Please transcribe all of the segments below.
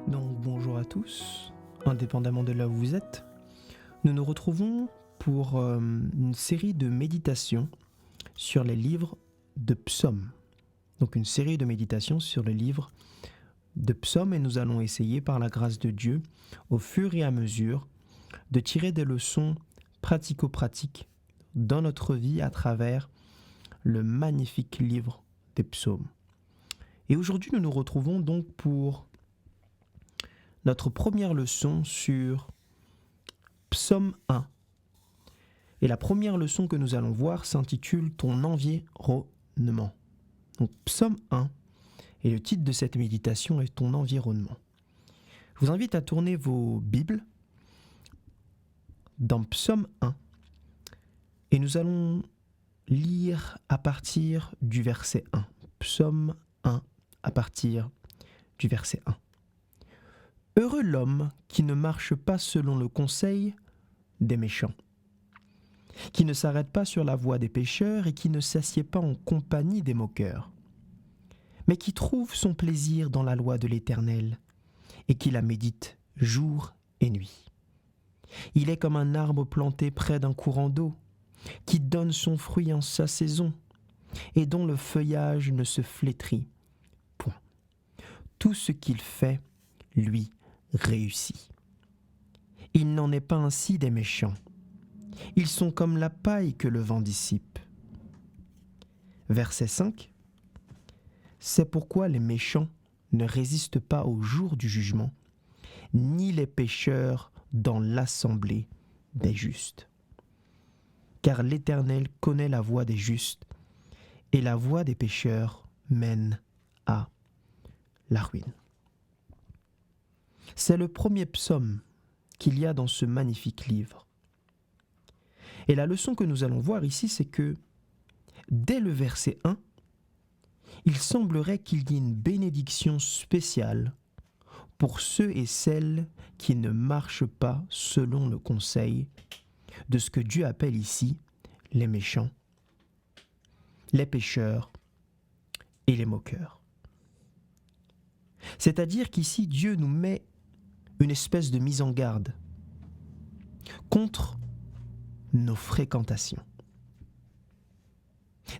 Donc bonjour à tous, indépendamment de là où vous êtes. Nous nous retrouvons pour une série de méditations sur les livres de psaumes. Donc une série de méditations sur les livres de psaumes et nous allons essayer par la grâce de Dieu, au fur et à mesure, de tirer des leçons pratico-pratiques dans notre vie à travers le magnifique livre des psaumes. Et aujourd'hui nous nous retrouvons donc pour notre première leçon sur Psaume 1. Et la première leçon que nous allons voir s'intitule « Ton environnement ». Donc Psaume 1, et le titre de cette méditation est « Ton environnement ». Je vous invite à tourner vos Bibles dans Psaume 1, et nous allons lire à partir du verset 1. Psaume 1, à partir du verset 1. Heureux l'homme qui ne marche pas selon le conseil des méchants, qui ne s'arrête pas sur la voie des pécheurs et qui ne s'assied pas en compagnie des moqueurs, mais qui trouve son plaisir dans la loi de l'Éternel et qui la médite jour et nuit. Il est comme un arbre planté près d'un courant d'eau, qui donne son fruit en sa saison et dont le feuillage ne se flétrit point. Tout ce qu'il fait, lui, réussit. Il n'en est pas ainsi des méchants. Ils sont comme la paille que le vent dissipe. Verset 5. C'est pourquoi les méchants ne résistent pas au jour du jugement, ni les pécheurs dans l'assemblée des justes. Car l'Éternel connaît la voie des justes, et la voie des pécheurs mène à la ruine. C'est le premier psaume qu'il y a dans ce magnifique livre. Et la leçon que nous allons voir ici, c'est que dès le verset 1, il semblerait qu'il y ait une bénédiction spéciale pour ceux et celles qui ne marchent pas selon le conseil de ce que Dieu appelle ici les méchants, les pécheurs et les moqueurs. C'est-à-dire qu'ici, Dieu nous met une espèce de mise en garde contre nos fréquentations.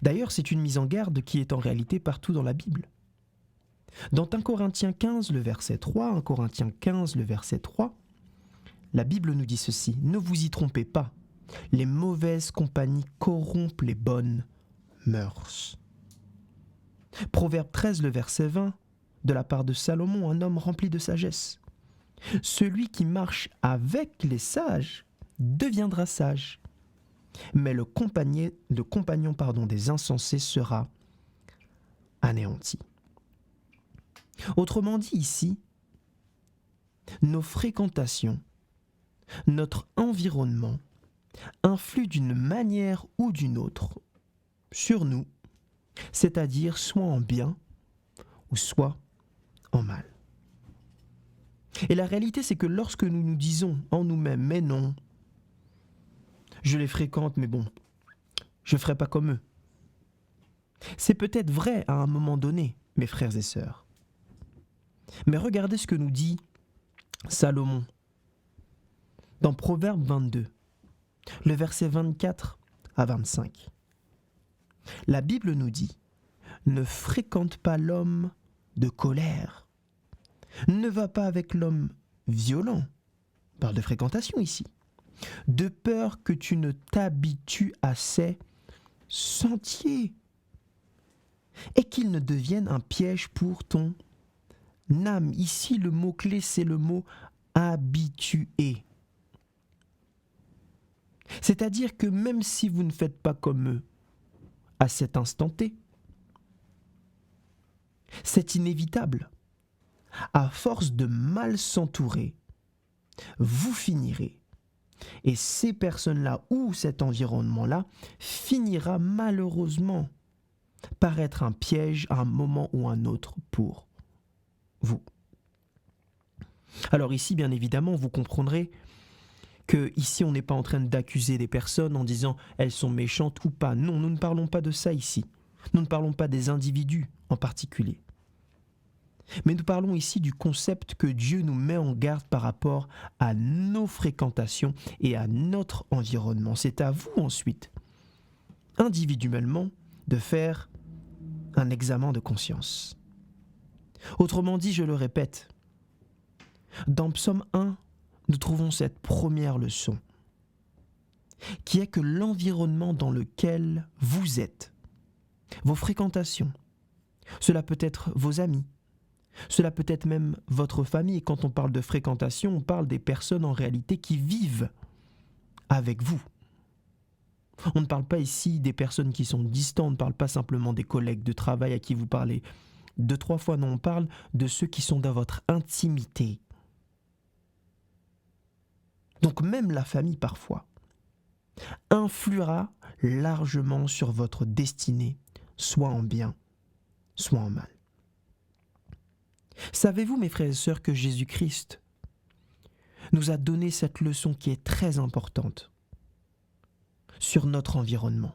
D'ailleurs, c'est une mise en garde qui est en réalité partout dans la Bible. Dans 1 Corinthiens 15, le verset 3, 1 Corinthiens 15, le verset 3, la Bible nous dit ceci: « Ne vous y trompez pas, les mauvaises compagnies corrompent les bonnes mœurs. » Proverbe 13, le verset 20, de la part de Salomon, un homme rempli de sagesse. « Celui qui marche avec les sages deviendra sage, mais le compagnon des insensés sera anéanti. » Autrement dit ici, nos fréquentations, notre environnement influent d'une manière ou d'une autre sur nous, c'est-à-dire soit en bien ou soit en mal. Et la réalité, c'est que lorsque nous nous disons en nous-mêmes « mais non, je les fréquente, mais bon, je ne ferai pas comme eux », c'est peut-être vrai à un moment donné, mes frères et sœurs. Mais regardez ce que nous dit Salomon dans Proverbe 22, le verset 24 à 25. La Bible nous dit « Ne fréquente pas l'homme de colère, ne va pas avec l'homme violent », on parle de fréquentation ici, « de peur que tu ne t'habitues à ses sentiers et qu'il ne devienne un piège pour ton âme. » Ici, le mot-clé, c'est le mot « habitué ». C'est-à-dire que même si vous ne faites pas comme eux à cet instant T, c'est inévitable. À force de mal s'entourer, vous finirez. Et ces personnes-là ou cet environnement-là finira malheureusement par être un piège à un moment ou un autre pour vous. Alors ici, bien évidemment, vous comprendrez que ici, on n'est pas en train d'accuser des personnes en disant elles sont méchantes ou pas. Non, nous ne parlons pas de ça ici. Nous ne parlons pas des individus en particulier. Mais nous parlons ici du concept que Dieu nous met en garde par rapport à nos fréquentations et à notre environnement. C'est à vous ensuite, individuellement, de faire un examen de conscience. Autrement dit, je le répète, dans Psaume 1, nous trouvons cette première leçon, qui est que l'environnement dans lequel vous êtes, vos fréquentations, cela peut être vos amis, cela peut être même votre famille. Et quand on parle de fréquentation, on parle des personnes en réalité qui vivent avec vous. On ne parle pas ici des personnes qui sont distantes, on ne parle pas simplement des collègues de travail à qui vous parlez 2-3 fois, non, on parle de ceux qui sont dans votre intimité. Donc même la famille parfois influera largement sur votre destinée, soit en bien, soit en mal. Savez-vous, mes frères et sœurs, que Jésus-Christ nous a donné cette leçon qui est très importante sur notre environnement.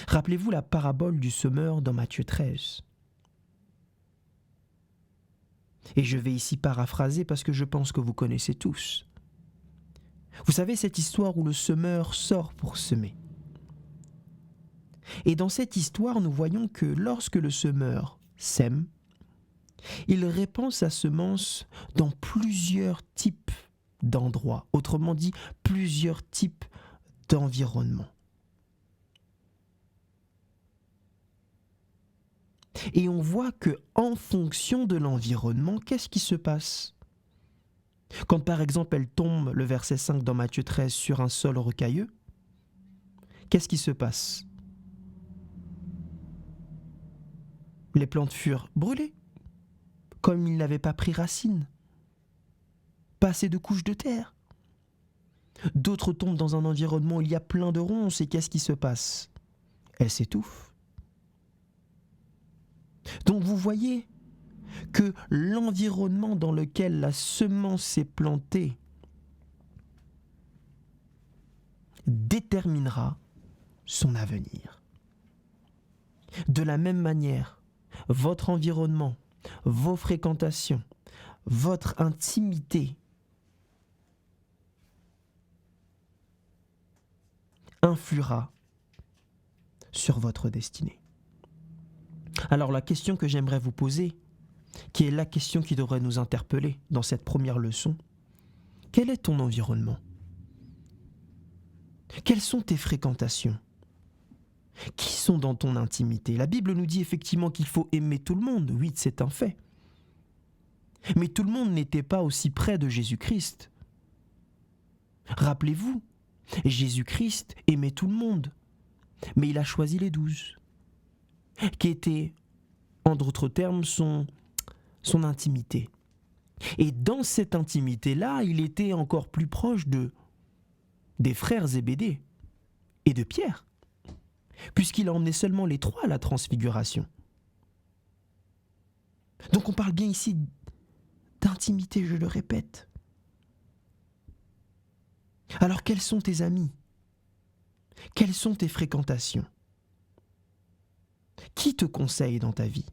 Rappelez-vous la parabole du semeur dans Matthieu 13. Et je vais ici paraphraser parce que je pense que vous connaissez tous. Vous savez cette histoire où le semeur sort pour semer. Et dans cette histoire, nous voyons que lorsque le semeur sème, il répand sa semence dans plusieurs types d'endroits, autrement dit, plusieurs types d'environnements. Et on voit que en fonction de l'environnement, qu'est-ce qui se passe ? Quand par exemple elle tombe, le verset 5 dans Matthieu 13, sur un sol rocailleux, qu'est-ce qui se passe ? Les plantes furent brûlées, comme ils n'avaient pas pris racine, pas assez de couches de terre. D'autres tombent dans un environnement où il y a plein de ronces, et qu'est-ce qui se passe ? Elles s'étouffent. Donc vous voyez que l'environnement dans lequel la semence est plantée déterminera son avenir. De la même manière, votre environnement, vos fréquentations, votre intimité influera sur votre destinée. Alors la question que j'aimerais vous poser, qui est la question qui devrait nous interpeller dans cette première leçon, quel est ton environnement ? Quelles sont tes fréquentations ? Qui sont dans ton intimité ? La Bible nous dit effectivement qu'il faut aimer tout le monde, oui, c'est un fait. Mais tout le monde n'était pas aussi près de Jésus-Christ. Rappelez-vous, Jésus-Christ aimait tout le monde, mais il a choisi les 12, qui étaient, en d'autres termes, son intimité. Et dans cette intimité-là, il était encore plus proche des frères Zébédée et de Pierre, puisqu'il a emmené seulement les 3 à la transfiguration. Donc on parle bien ici d'intimité, je le répète. Alors quels sont tes amis ? Quelles sont tes fréquentations ? Qui te conseille dans ta vie ?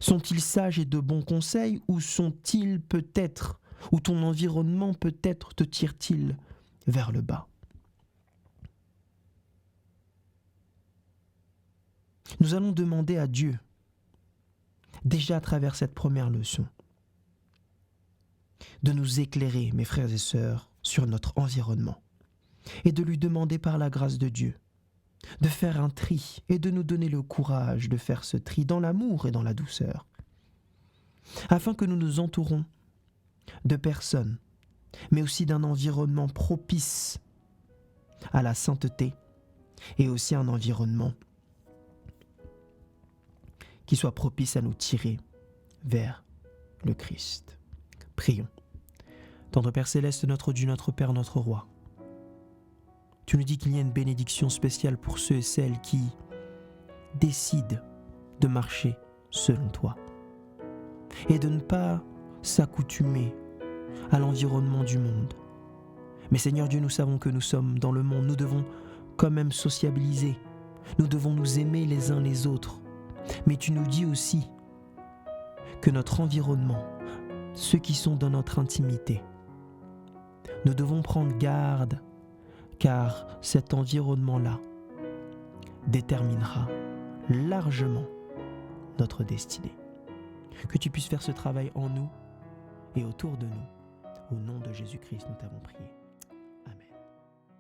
Sont-ils sages et de bons conseils, ou sont-ils peut-être, ou ton environnement peut-être te tire-t-il vers le bas ? Nous allons demander à Dieu, déjà à travers cette première leçon, de nous éclairer, mes frères et sœurs, sur notre environnement, et de lui demander par la grâce de Dieu de faire un tri et de nous donner le courage de faire ce tri dans l'amour et dans la douceur, afin que nous nous entourons de personnes, mais aussi d'un environnement propice à la sainteté et aussi un environnement qui soit propice à nous tirer vers le Christ. Prions. Tendre Père Céleste, notre Dieu, notre Père, notre Roi, tu nous dis qu'il y a une bénédiction spéciale pour ceux et celles qui décident de marcher selon toi et de ne pas s'accoutumer à l'environnement du monde. Mais Seigneur Dieu, nous savons que nous sommes dans le monde, nous devons quand même sociabiliser, nous devons nous aimer les uns les autres. Mais tu nous dis aussi que notre environnement, ceux qui sont dans notre intimité, nous devons prendre garde, car cet environnement-là déterminera largement notre destinée. Que tu puisses faire ce travail en nous et autour de nous. Au nom de Jésus-Christ, nous t'avons prié.